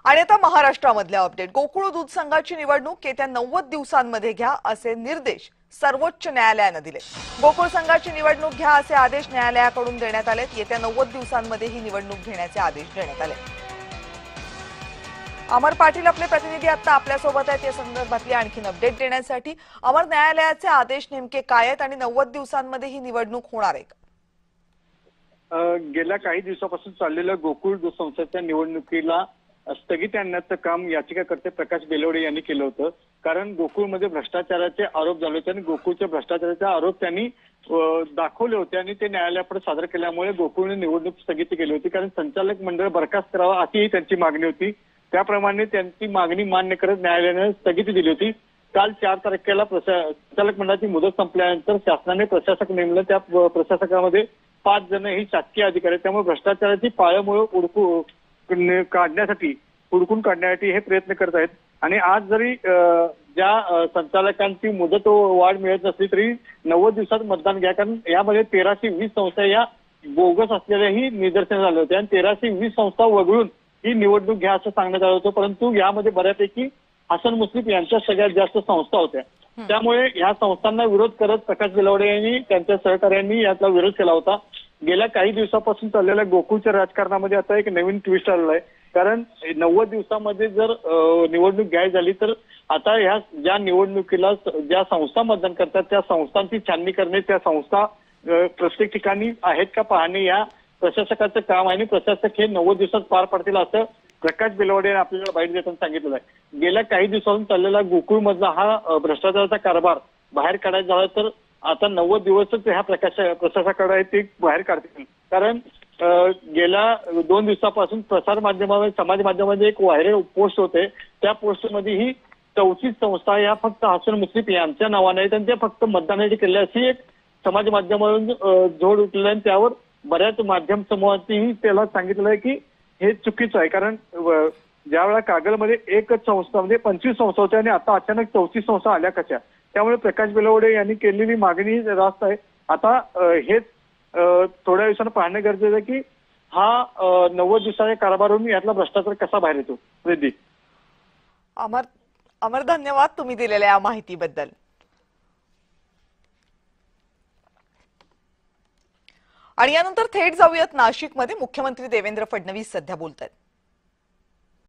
आणि आता महाराष्ट्रामधल्या अपडेट। गोकुळ दूध संघाची निवडणूक येत्या 90 दिवसांमध्ये घ्या असे निर्देश सर्वोच्च न्यायालयाने दिले। गोकुळ संघाची निवडणूक घ्या असे आदेश न्यायालयाकडून देण्यात आलेत। येत्या 90 दिवसांमध्ये ही निवडणूक घेण्याचे आदेश देण्यात आले। अमर पाटील आपले प्रतिनिधी आता आपल्या सोबत आहेत या संदर्भातली आणखी अपडेट देण्यासाठी। अमर, न्यायालयाचे आदेश नेमके काय आहेत आणि 90 दिवसांमध्ये ही निवडणूक होणार आहे का? गेल्या काही दिवसापासून चाललेल्या गोकुळ दूध संस्थेच्या निवडणुकीला स्थगिती आणण्याचं काम याचिकाकर्ते प्रकाश बेलवडे यांनी केलं होतं। कारण गोकुळमध्ये भ्रष्टाचाराचे आरोप झाले होते आणि गोकुळच्या भ्रष्टाचाराचे आरोप त्यांनी दाखवले होते आणि ते न्यायालयापुढे सादर केल्यामुळे गोकुळने निवडणूक स्थगिती केली होती। कारण संचालक मंडळ बरखास्त करावा अशीही त्यांची मागणी होती। त्याप्रमाणे त्यांची मागणी मान्य करत न्यायालयाने स्थगिती दिली होती। काल 4 तारखेला संचालक मंडळाची मुदत संपल्यानंतर शासनाने प्रशासक नेमलं। त्या प्रशासकामध्ये 5 जण ही शासकीय अधिकारी आहेत। त्यामुळे भ्रष्टाचाराची पाळंमुळं हुडकून काढण्यासाठी हे प्रयत्न करत आहेत। आणि आज जरी ज्या संचालकांची मुदत वाढ मिळत नसली तरी 90 दिवसात मतदान घ्या। कारण यामध्ये 1320 संस्था या बोगस असलेल्याही निदर्शनास आले होते आणि 1320 संस्था वगळून ही निवडणूक घ्या असं सांगण्यात आलं होतं। परंतु यामध्ये बऱ्यापैकी हसन मुश्रीफ यांच्या सगळ्यात जास्त संस्था होत्या। त्यामुळे या संस्थांना विरोध करत प्रकाश बेलवडे यांनी त्यांच्या सहकार्यांनी याचा विरोध केला होता। गेल्या काही दिवसापासून चाललेल्या गोकुळच्या राजकारणामध्ये आता एक नवीन ट्विस्ट आलेला आहे। कारण 90 दिवसामध्ये जर निवडणूक घ्यायची झाली तर आता ह्या ज्या निवडणुकीला ज्या संस्था मतदान करतात त्या संस्थांची छाननी करणे, त्या संस्था प्रत्येक ठिकाणी आहेत का पाहणे या प्रशासकाचं काम आहे आणि प्रशासक हे 90 दिवसात पार पाडतील असं प्रकाश बेलवडे यांनी आपल्याला बाईट देताना सांगितलेलं आहे। गेल्या काही दिवसांपासून चाललेला गोकुळमधला हा भ्रष्टाचाराचा कारभार बाहेर काढायचा झाला तर आता 90 दिवसच ह्या प्रशासकाकडे ते बाहेर काढतील। कारण गेल्या 2 दिवसापासून प्रसार माध्यमामध्ये समाज माध्यमामध्ये एक व्हायरल पोस्ट होते। त्या पोस्टमध्ये ही 34 संस्था या फक्त हसन मुश्रीफ यांच्या नावाने आहेत आणि त्या फक्त मतदानाची केल्या अशी एक समाज माध्यमावरून जोड उठलेला आहे। त्यावर बऱ्याच माध्यम समूहांनीही त्याला सांगितलं आहे की हे चुकीचं आहे। कारण ज्या वेळा कागलमध्ये एकच संस्था म्हणजे 25 संस्था होत्या आणि आता अचानक 34 संस्था आल्या कशा? त्यामुळे प्रकाश बेलवडे यांनी केलेली मागणी रास्त आहे। आता हेच थोड्या दिवसांनी पाहणं गरजेचं आहे की हा 90 दिवसाच्या कारभारावरून यातला भ्रष्टाचार कसा बाहेर येतो। रिद्धी, अमर धन्यवाद तुम्ही दिलेल्या या माहितीबद्दल। आणि यानंतर थेट जाऊयात नाशिकमध्ये। मुख्यमंत्री देवेंद्र फडणवीस सध्या बोलतायत।